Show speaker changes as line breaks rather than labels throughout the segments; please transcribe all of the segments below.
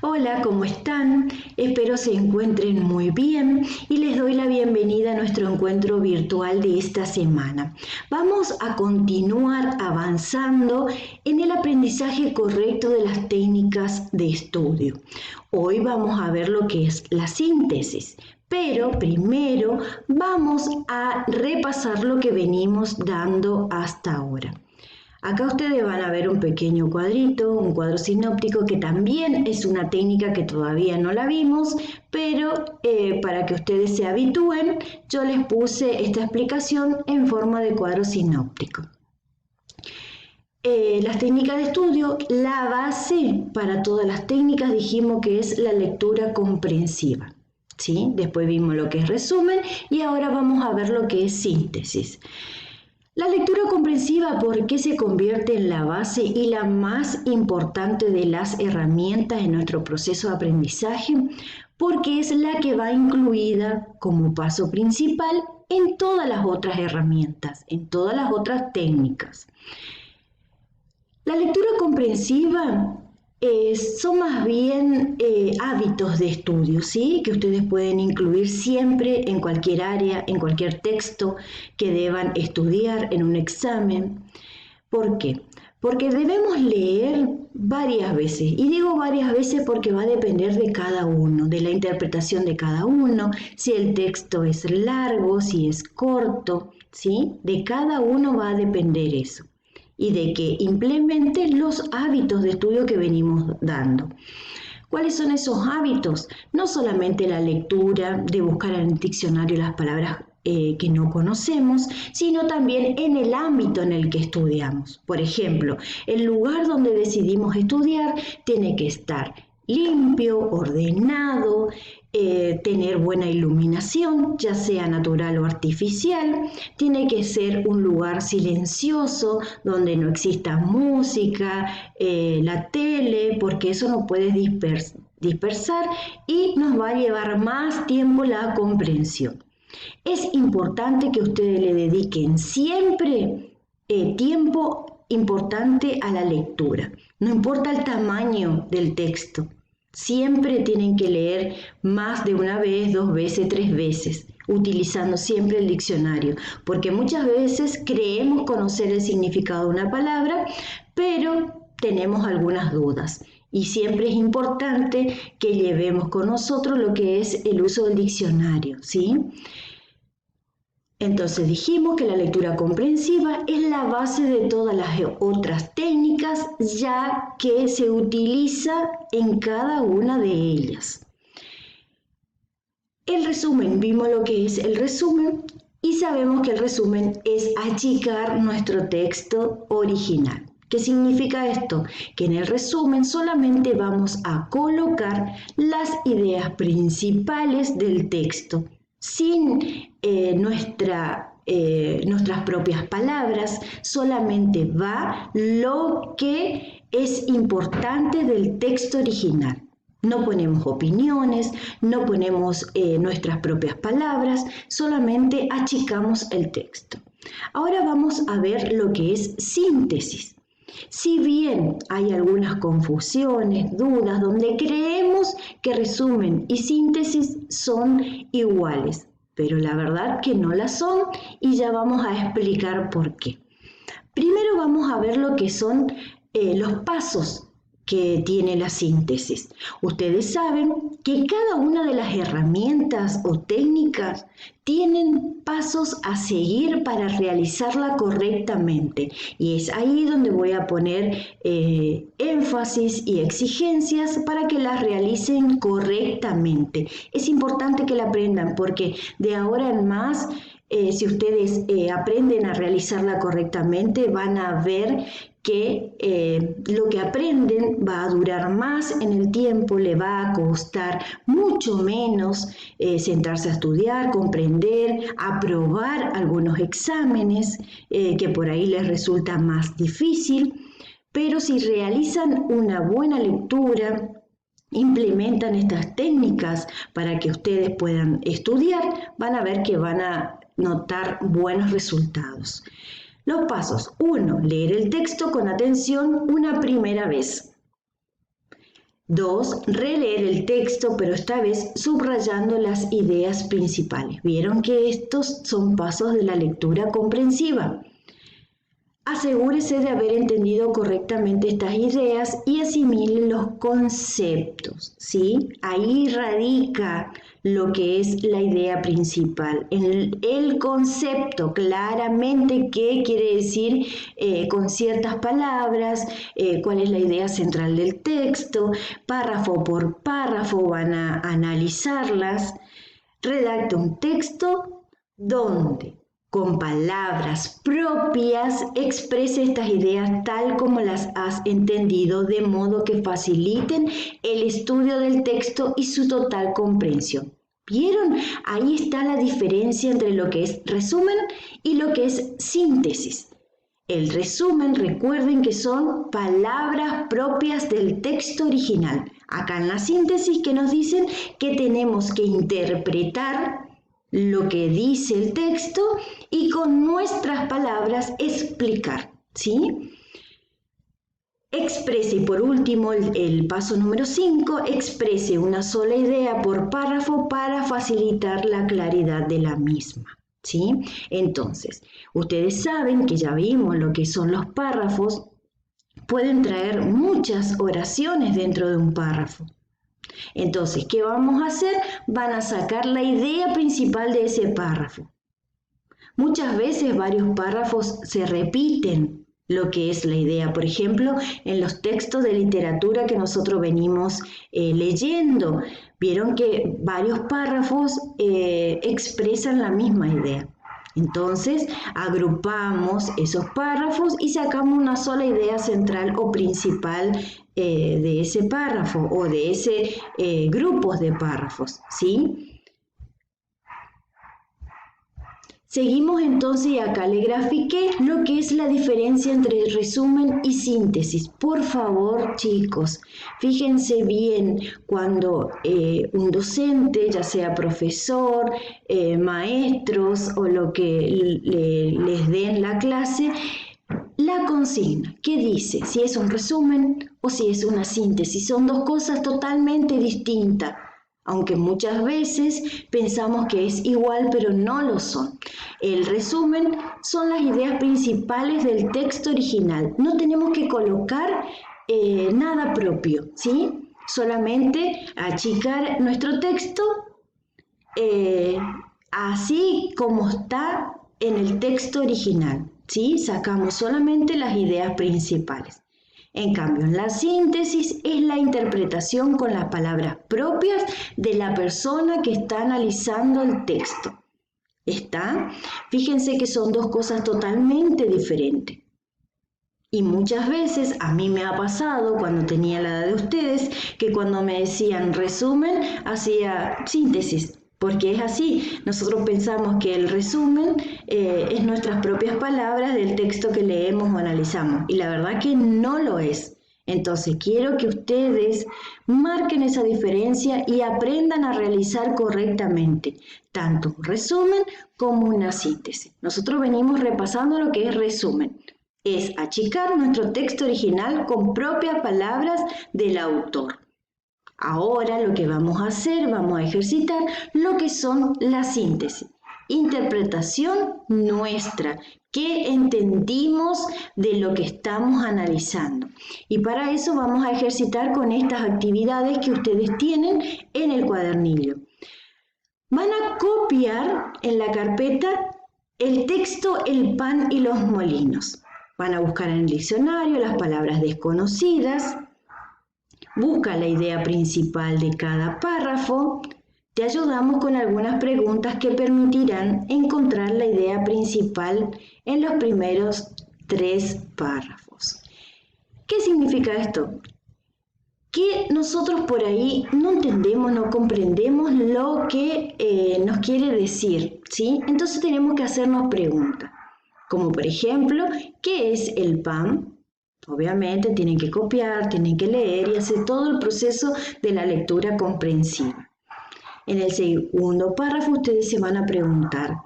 Hola, ¿cómo están? Espero se encuentren muy bien y les doy la bienvenida a nuestro encuentro virtual de esta semana. Vamos a continuar avanzando en el aprendizaje correcto de las técnicas de estudio. Hoy vamos a ver lo que es la síntesis, pero primero vamos a repasar lo que venimos dando hasta ahora. Acá ustedes van a ver un pequeño cuadrito, un cuadro sinóptico, que también es una técnica que todavía no la vimos, pero para que ustedes se habitúen, yo les puse esta explicación en forma de cuadro sinóptico. Las técnicas de estudio, la base para todas las técnicas dijimos que es la lectura comprensiva, ¿sí? Después vimos lo que es resumen y ahora vamos a ver lo que es síntesis. La lectura comprensiva, ¿por qué se convierte en la base y la más importante de las herramientas en nuestro proceso de aprendizaje? Porque es la que va incluida como paso principal en todas las otras herramientas, en todas las otras técnicas. La lectura comprensiva son más bien hábitos de estudio, ¿sí? Que ustedes pueden incluir siempre en cualquier área, en cualquier texto que deban estudiar en un examen. ¿Por qué? Porque debemos leer varias veces, y digo varias veces porque va a depender de cada uno, de la interpretación de cada uno, si el texto es largo, si es corto, ¿sí? De cada uno va a depender eso. Y de que implemente los hábitos de estudio que venimos dando. ¿Cuáles son esos hábitos? No solamente la lectura, de buscar en el diccionario las palabras que no conocemos, sino también en el ámbito en el que estudiamos. Por ejemplo, el lugar donde decidimos estudiar tiene que estar limpio, ordenado, tener buena iluminación, ya sea natural o artificial, tiene que ser un lugar silencioso, donde no exista música, la tele, porque eso no puede dispersar y nos va a llevar más tiempo la comprensión. Es importante que ustedes le dediquen siempre tiempo importante a la lectura, no importa el tamaño del texto. Siempre tienen que leer más de una vez, 2 veces, 3 veces, utilizando siempre el diccionario, porque muchas veces creemos conocer el significado de una palabra, pero tenemos algunas dudas. Y siempre es importante que llevemos con nosotros lo que es el uso del diccionario, ¿sí? Entonces dijimos que la lectura comprensiva es la base de todas las otras técnicas, ya que se utiliza en cada una de ellas. El resumen, vimos lo que es el resumen y sabemos que el resumen es achicar nuestro texto original. ¿Qué significa esto? Que en el resumen solamente vamos a colocar las ideas principales del texto, sin nuestras propias palabras, solamente va lo que es importante del texto original. No ponemos opiniones, no ponemos nuestras propias palabras, solamente achicamos el texto. Ahora vamos a ver lo que es síntesis. Si bien hay algunas confusiones, dudas, donde creemos que resumen y síntesis son iguales, pero la verdad que no las son y ya vamos a explicar por qué. Primero vamos a ver lo que son los pasos que tiene la síntesis. Ustedes saben que cada una de las herramientas o técnicas tienen pasos a seguir para realizarla correctamente y es ahí donde voy a poner énfasis y exigencias para que las realicen correctamente. Es importante que la aprendan porque de ahora en más si ustedes aprenden a realizarla correctamente, van a ver que lo que aprenden va a durar más en el tiempo, le va a costar mucho menos sentarse a estudiar, comprender, aprobar algunos exámenes que por ahí les resulta más difícil, pero si realizan una buena lectura, implementan estas técnicas para que ustedes puedan estudiar, van a ver que van a notar buenos resultados. Los pasos: 1. Leer el texto con atención una primera vez. 2. Releer el texto, pero esta vez subrayando las ideas principales. Vieron que estos son pasos de la lectura comprensiva. Asegúrese de haber entendido correctamente estas ideas y asimile los conceptos, ¿sí? Ahí radica lo que es la idea principal. El concepto, claramente, qué quiere decir con ciertas palabras, cuál es la idea central del texto, párrafo por párrafo van a analizarlas. Redacta un texto donde con palabras propias exprese estas ideas tal como las has entendido, de modo que faciliten el estudio del texto y su total comprensión. ¿Vieron? Ahí está la diferencia entre lo que es resumen y lo que es síntesis. El resumen, recuerden que son palabras propias del texto original. Acá en la síntesis que nos dicen que tenemos que interpretar lo que dice el texto y con nuestras palabras explicar, ¿sí? Exprese, y por último, el paso número 5, exprese una sola idea por párrafo para facilitar la claridad de la misma, ¿sí? Entonces, ustedes saben que ya vimos lo que son los párrafos, pueden traer muchas oraciones dentro de un párrafo. Entonces, ¿qué vamos a hacer? Van a sacar la idea principal de ese párrafo. Muchas veces varios párrafos se repiten lo que es la idea. Por ejemplo, en los textos de literatura que nosotros venimos leyendo, vieron que varios párrafos expresan la misma idea. Entonces, agrupamos esos párrafos y sacamos una sola idea central o principal de ese párrafo o de ese grupos de párrafos, ¿sí? Seguimos entonces y acá le grafiqué lo que es la diferencia entre resumen y síntesis. Por favor, chicos, fíjense bien cuando un docente, ya sea profesor, maestros o lo que les den la clase, la consigna, ¿qué dice? Si es un resumen o si es una síntesis. Son dos cosas totalmente distintas. Aunque muchas veces pensamos que es igual, pero no lo son. El resumen son las ideas principales del texto original. No tenemos que colocar nada propio, ¿sí? Solamente achicar nuestro texto así como está en el texto original, ¿sí? Sacamos solamente las ideas principales. En cambio, la síntesis es la interpretación con las palabras propias de la persona que está analizando el texto. ¿Está? Fíjense que son dos cosas totalmente diferentes. Y muchas veces a mí me ha pasado cuando tenía la edad de ustedes que cuando me decían resumen, hacía síntesis. Porque es así, nosotros pensamos que el resumen es nuestras propias palabras del texto que leemos o analizamos, y la verdad que no lo es. Entonces quiero que ustedes marquen esa diferencia y aprendan a realizar correctamente tanto un resumen como una síntesis. Nosotros venimos repasando lo que es resumen. Es achicar nuestro texto original con propias palabras del autor. Ahora lo que vamos a hacer, vamos a ejercitar lo que son las síntesis. Interpretación nuestra, qué entendimos de lo que estamos analizando. Y para eso vamos a ejercitar con estas actividades que ustedes tienen en el cuadernillo. Van a copiar en la carpeta el texto El pan y los molinos. Van a buscar en el diccionario las palabras desconocidas. Busca la idea principal de cada párrafo. Te ayudamos con algunas preguntas que permitirán encontrar la idea principal en los primeros 3 párrafos. ¿Qué significa esto? Que nosotros por ahí no entendemos, no comprendemos lo que nos quiere decir, ¿sí? Entonces tenemos que hacernos preguntas, como por ejemplo, ¿qué es el pan? Obviamente tienen que copiar, tienen que leer y hacer todo el proceso de la lectura comprensiva. En el segundo párrafo ustedes se van a preguntar,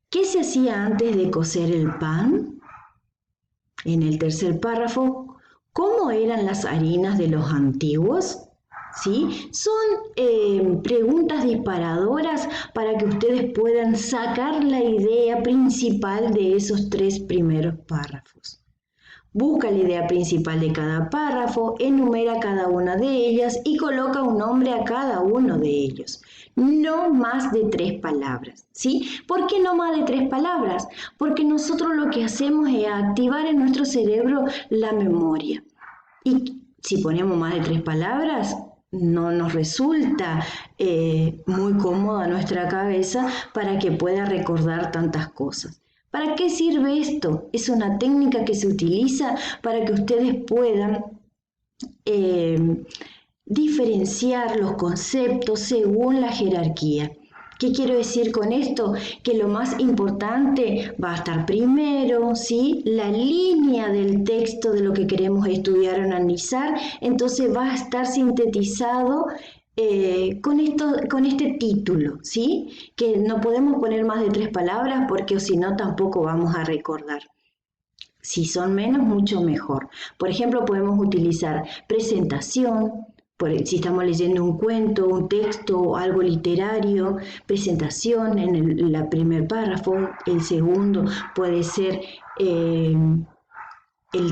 ¿qué se hacía antes de cocer el pan? En el tercer párrafo, ¿Cómo eran las harinas de los antiguos? ¿Sí? Son preguntas disparadoras para que ustedes puedan sacar la idea principal de esos 3 primeros párrafos. Busca la idea principal de cada párrafo, enumera cada una de ellas y coloca un nombre a cada uno de ellos. No más de 3 palabras, ¿sí? ¿Por qué no más de 3 palabras? Porque nosotros lo que hacemos es activar en nuestro cerebro la memoria. Y si ponemos más de 3 palabras, no nos resulta muy cómoda nuestra cabeza para que pueda recordar tantas cosas. ¿Para qué sirve esto? Es una técnica que se utiliza para que ustedes puedan diferenciar los conceptos según la jerarquía. ¿Qué quiero decir con esto? Que lo más importante va a estar primero, ¿sí? La línea del texto de lo que queremos estudiar o analizar, entonces va a estar sintetizado con este título, ¿sí? Que no podemos poner más de 3 palabras porque si no tampoco vamos a recordar. Si son menos, mucho mejor. Por ejemplo, podemos utilizar presentación, si estamos leyendo un cuento, un texto o algo literario, presentación en el primer párrafo, el segundo puede ser el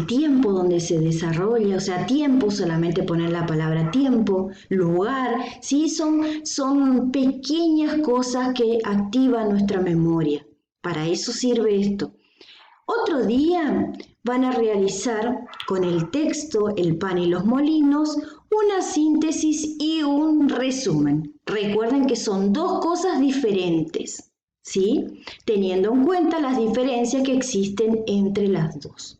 tiempo donde se desarrolla, o sea, tiempo, solamente poner la palabra tiempo, lugar, ¿sí? Son pequeñas cosas que activan nuestra memoria. Para eso sirve esto. Otro día van a realizar con el texto El pan y los molinos una síntesis y un resumen. Recuerden que son 2 cosas diferentes, ¿sí? Teniendo en cuenta las diferencias que existen entre las 2.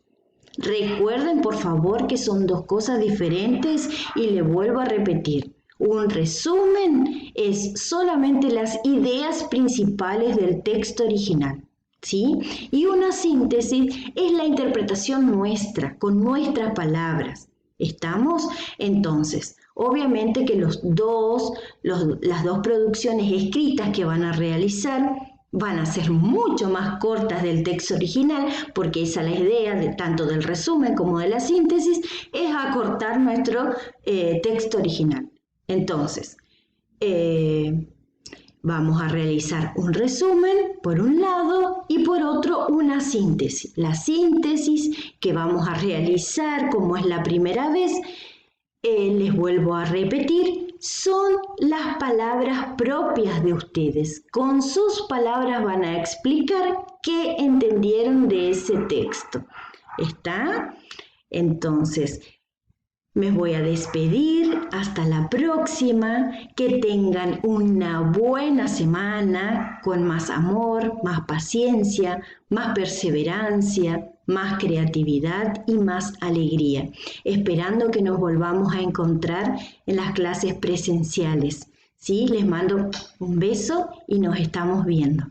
Recuerden, por favor, que son 2 cosas diferentes y le vuelvo a repetir. Un resumen es solamente las ideas principales del texto original, ¿sí? Y una síntesis es la interpretación nuestra, con nuestras palabras. ¿Estamos? Entonces, obviamente que las 2 producciones escritas que van a realizar van a ser mucho más cortas del texto original, porque esa es la idea tanto del resumen como de la síntesis, es acortar nuestro texto original. Entonces, vamos a realizar un resumen por un lado y por otro una síntesis. La síntesis que vamos a realizar, como es la primera vez, les vuelvo a repetir, son las palabras propias de ustedes. Con sus palabras van a explicar qué entendieron de ese texto. ¿Está? Entonces, me voy a despedir, hasta la próxima, que tengan una buena semana con más amor, más paciencia, más perseverancia, más creatividad y más alegría, esperando que nos volvamos a encontrar en las clases presenciales. ¿Sí? Les mando un beso y nos estamos viendo.